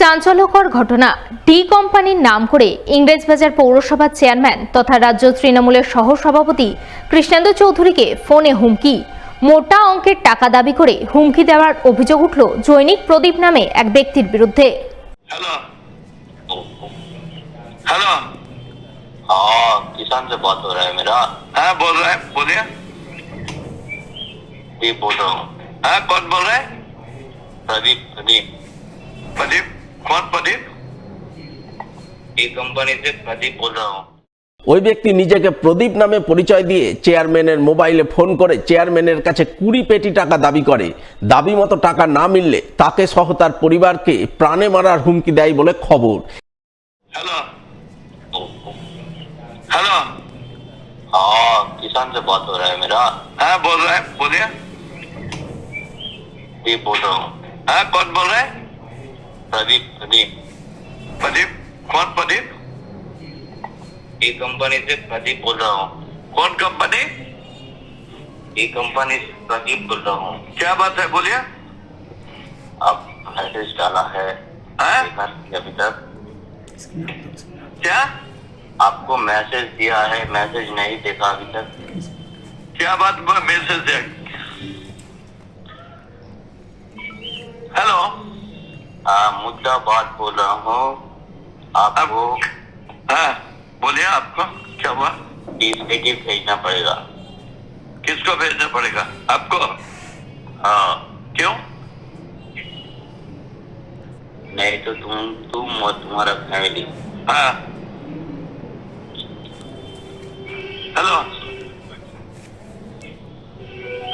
চাঞ্চল্যকর ঘটনা। ডি কোম্পানির নাম করে ইংরেজবাজার পৌরসভার চেয়ারম্যান তথা রাজ্য তৃণমূলের সহসভাপতি কৃষ্ণেন্দু চৌধুরীকে ফোনে হুমকি। মোটা অঙ্কের টাকা দাবি করে হুমকি দেওয়ার অভিযোগ উঠল জৈনিক প্রদীপ নামে এক ব্যক্তির বিরুদ্ধে। हेलो हेलो हाँ किसान से बात हो रहा है मेरा। हाँ बोल रहा है, बोलिए। जी बोल रहा हूँ। हाँ कौन बोल रहा है? प्रदीप प्रदीप प्रदीप कौन प्रदीप? ये कंपनी से प्रदीप बोल रहा हूँ। ওই ব্যক্তি নিজেকে প্রদীপ নামে পরিচয় দিয়ে চেয়ারম্যানের মোবাইলে ফোন করে চেয়ারম্যানের কাছে 20 পেটি টাকা দাবি করে। দাবি মতো টাকা না মিললে তাকে সহ তার পরিবারকে প্রাণে মারার হুমকি দেয় বলে খবর। हेलो हेलो हाँ किसान से बात हो रहा है मेरा। हाँ बोल रहा है, बोलिए। जी बोल रहा हूँ। हाँ कौन बोल रहा है? प्रदीप प्रदीप प्रदीप कौन प्रदीप? ये कंपनी से प्रदीप बोल रहा हूँ। कौन कंपनी? ये कंपनी से प्रदीप बोल रहा हूँ। क्या बात है, बोलिए। आप मैसेज डाला है देखा नहीं अभी तक? क्या आपको मैसेज दिया है, मैसेज नहीं देखा अभी तक? क्या बात मैसेज है? हेलो मुद्दा बात बोल रहा हूँ आपको। हाँ बोलिए, आपको क्या हुआ? टिकट भेजना पड़ेगा। किसको भेजना पड़ेगा? आपको? हाँ क्यों? नहीं तो तुम और तुम्हारा फैमिली। हाँ हेलो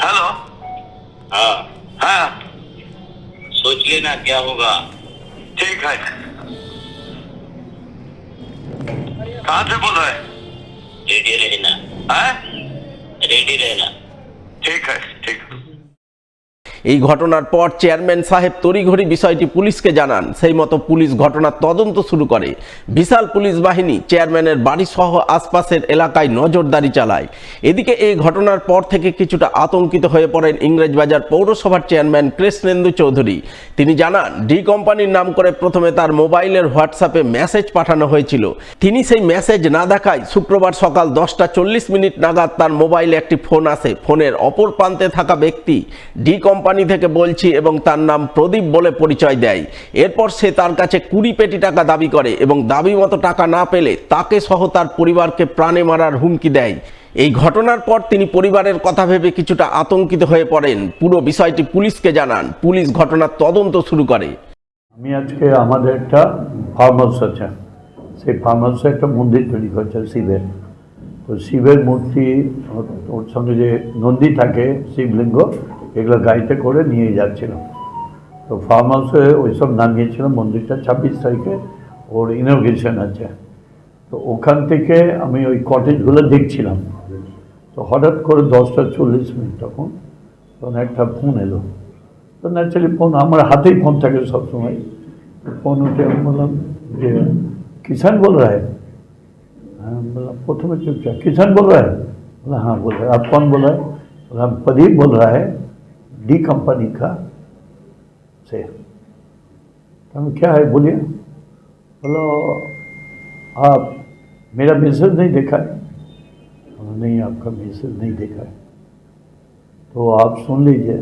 हेलो हाँ हाँ सोच लेना क्या होगा। ठीक है। कहाँ से बोल रहे हैं? रेडी रहना। हाँ रेडी रहना। ठीक है ठीक है। এই ঘটনার পর চেয়ারম্যান সাহেব তড়িঘড়ি বিষয়টি পুলিশকে জানান। সেই মতো পুলিশ ঘটনার তদন্ত শুরু করে। বিশাল পুলিশ বাহিনী চেয়ারম্যানের বাড়ি সহ আশপাশের এলাকায় নজরদারি চালায়। এদিকে এই ঘটনার পর থেকে কিছুটা আতঙ্কিত হয়ে পড়েন ইংরেজবাজার পৌরসভার চেয়ারম্যান কৃষ্ণেন্দু চৌধুরী। তিনি জানান, ডি কোম্পানির নাম করে প্রথমে তার মোবাইলের হোয়াটসঅ্যাপে মেসেজ পাঠানো হয়েছিল। তিনি সেই মেসেজ না দেখায় শুক্রবার সকাল 10:40 নাগাদ তার মোবাইলে একটি ফোন আসে। ফোনের অপর প্রান্তে থাকা ব্যক্তি ডি কোম্পানি থেকে বলছি এবং তার নাম প্রদীপ বলে পরিচয় দেয়। এরপর সে তার কাছে 20 পেটি টাকা দাবি করে এবং দাবি মতো টাকা না পেলে তাকে সহ তার পরিবারকে প্রাণে মারার হুমকি দেয়। এই ঘটনার পর তিনি পরিবারের কথা ভেবে কিছুটা আতঙ্কিত হয়ে পড়েন। পুরো বিষয়টি পুলিশকে জানান। পুলিশ ঘটনার তদন্ত শুরু করে। আমি আজকে আমাদের একটা ফার্ম হাউস আছে, সেই ফার্ম হাউসে একটা মন্দির তৈরি করছে শিবের। তো শিবের মূর্তি, ওর সঙ্গে যে নন্দী থাকে, শিবলিঙ্গ, এগুলো গাড়িতে করে নিয়ে যাচ্ছিল। তো ফার্ম হাউসে ওইসব নামিয়েছিলাম। মন্দিরটা 26 তারিখে ওর ইনোগ্রেশন আছে। তো ওখান থেকে আমি ওই কটেজগুলো দেখছিলাম। তো হঠাৎ করে 10:40 তখন একটা ফোন এলো। তো ন্যাচারালি ফোন, আমার হাতেই ফোন থাকে সবসময়। ফোন উঠে আমি বললাম যে किसान बोल रहा है? हाँ बोला, प्रथम चुपचाप किसान बोल रहा है? बोला हाँ बोल रहा है। आप कौन बोल रहा है? बोला प्रदीप बोल रहा है, डी कंपनी का से। तो क्या है बोलिए। बोलो आप मेरा मैसेज नहीं देखा है? नहीं आपका मैसेज नहीं देखा है, तो आप सुन लीजिए,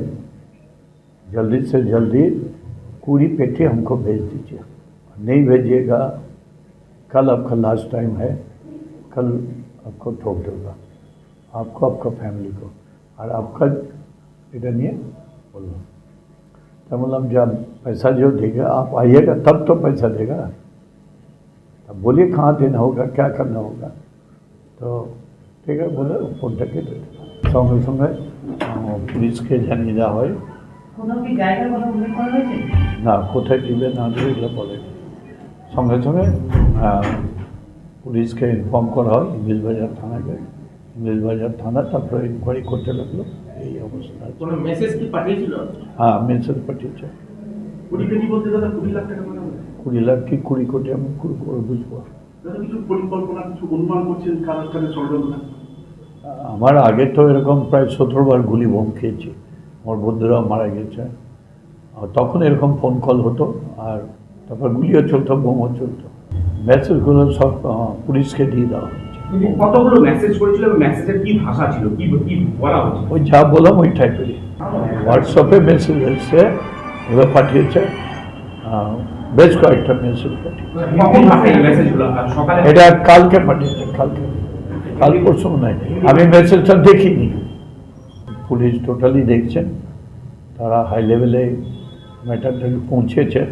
जल्दी से जल्दी 20 पेटी हमको भेज दीजिए। नहीं भेजिएगा, कल आपका लास्ट टाइम है, कल आपको ठोक दूँगा, आपको, आपका फैमिली को, और आपका इधर नहीं है बोलो। तो मतलब जब पैसा जो देगा आप आइएगा तब तो पैसा देगा। अब बोलिए कहाँ देना होगा, क्या करना होगा। तो ठीक है बोले, फोनটা কেটে সঙ্গে সঙ্গে পুলিশকে জানিয়ে দেওয়া হয়। না কোথায় দিবে না দিবে এগুলো বলে, সঙ্গে সঙ্গে পুলিশকে ইনফর্ম করা হয় ইংরেজবাজার থানাকে। ইংরেজবাজার থানা তারপরে ইনকোয়ারি করতে লাগলো। এই অবস্থা। কোনো মেসেজ কি পাঠিয়েছিল? হ্যাঁ মেসেজ পাঠিয়েছে। 20 কোটি বলতে দাদা 20 লাখ টাকা মানে 20 লাখ কি 20 কোটি আমি করে বুঝবো। দাদা কিছু পরিকল্পনা, কিছু অনুমান করছেন কার কাছে ষড়যন্ত্র? আমার আগে তো এরকম প্রায় 17 বার গুলি বোম খেয়েছি, আমার বন্ধুরাও মারা গেছে। তখন এরকম ফোন কল হতো, আর তারপর গুলিও চলতো, বোমও চলতো। মেসেজগুলো সব পুলিশকে দিয়ে দেওয়া হচ্ছে। কতগুলো মেসেজ করেছিল এবং মেসেজের কি ভাষা ছিল, কি কি বলা হচ্ছে? ওই যা বললাম ওই টাইপেরই। হোয়াটসঅ্যাপে মেসেজ এসছে, এবার পাঠিয়েছে, বেশ কয়েকটা মেসেজ পাঠিয়েছে। কখন পাঠায় এই মেসেজগুলো? আর সকালে এটা কালকে পাঠিয়েছে, কাল পরশু নয়, আমি মেসেজটা দেখিনি। পুলিশ টোটালি দেখছেন, তারা হাই লেভেলে ম্যাটারটা পৌঁছেছে,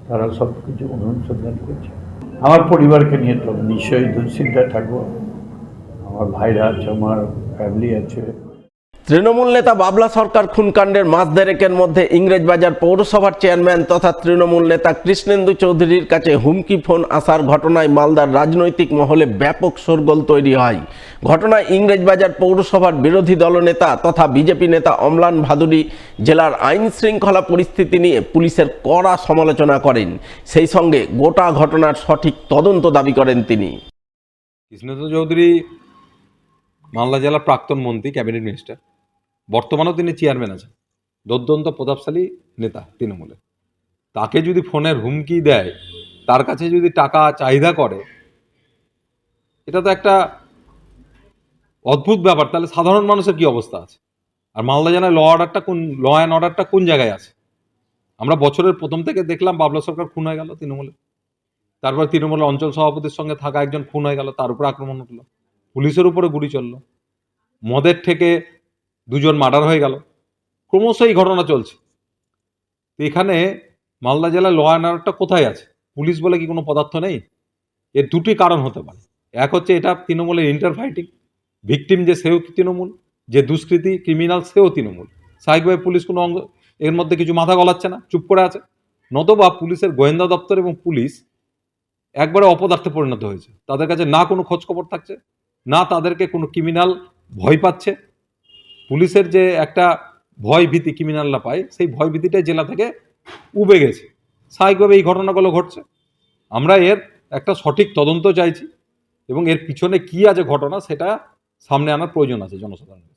তারা সব কিছু অনুসন্ধান করছে। আমার পরিবারকে নিয়ে তো নিশ্চয়ই দুশ্চিন্তায় থাকবো। আমার ভাইরা আছে, আমার ফ্যামিলি আছে। তৃণমূল নেতা বাবলা সরকার খুনকাণ্ডের মাস দেড়েকের মধ্যে ইংরেজবাজার পৌরসভার চেয়ারম্যান তথা তৃণমূল নেতা কৃষ্ণেন্দু চৌধুরীর কাছে হুমকি ফোন আসার ঘটনায় মালদার রাজনৈতিক মহলে ব্যাপক শোরগোল তৈরি হয়। ঘটনায় ইংরেজবাজার পৌরসভার বিরোধী দলনেতা তথা বিজেপি নেতা অম্লান ভাদুড়ী জেলার আইন শৃঙ্খলা পরিস্থিতি নিয়ে পুলিশের কড়া সমালোচনা করেন। সেই সঙ্গে গোটা ঘটনার সঠিক তদন্ত দাবি করেন তিনি। কৃষ্ণেন্দু চৌধুরী মালদা জেলার প্রাক্তন মন্ত্রী, ক্যাবিনেট মিনিস্টার, বর্তমানেও তিনি চেয়ারম্যান আছেন, দুর্দান্ত প্রতাপশালী নেতা তৃণমূলের। তাকে যদি ফোনের হুমকি দেয়, তার কাছে যদি টাকা চাহিদা করে, এটা তো একটা অদ্ভুত ব্যাপার। তাহলে সাধারণ মানুষের কি অবস্থা আছে? আর মালদা জেলায় ল অ্যান্ড অর্ডারটা কোন জায়গায় আছে? আমরা বছরের প্রথম থেকে দেখলাম বাবলা সরকার খুন হয়ে গেল তৃণমূলে, তারপর তৃণমূলের অঞ্চল সভাপতির সঙ্গে থাকা একজন খুন হয়ে গেল, তার উপর আক্রমণ হলো, পুলিশের উপরে গুলি চললো, মদের থেকে দুজন মার্ডার হয়ে গেল, ক্রমশ এই ঘটনা চলছে। তো এখানে মালদা জেলায় ল অ্যান্ড অর্ডারটা কোথায় আছে? পুলিশ বলে কি কোনো পদার্থ নেই? এর দুটি কারণ হতে পারে। এক হচ্ছে এটা তৃণমূলের ইন্টার ফাইটিং, ভিকটিম যে সেও তৃণমূল, যে দুষ্কৃতী ক্রিমিনাল সেও তৃণমূল, স্বাভাবিকভাবে পুলিশ কোনো এর মধ্যে কিছু মাথা গলাচ্ছে না, চুপ করে আছে। নতবা পুলিশের গোয়েন্দা দপ্তর এবং পুলিশ একবারে অপদার্থে পরিণত হয়েছে। তাদের কাছে না কোনো খোঁজখবর থাকছে, না তাদেরকে কোনো ক্রিমিনাল ভয় পাচ্ছে। পুলিশের যে একটা ভয় ভীতি ক্রিমিনালরা পায়, সেই ভয় ভীতিটাই জেলা থেকে উবে গেছে। স্বাভাবিকভাবে এই ঘটনাগুলো ঘটছে। আমরা এর একটা সঠিক তদন্ত চাইছি এবং এর পিছনে কি আছে ঘটনা, সেটা সামনে আনার প্রয়োজন আছে জনসাধারণের।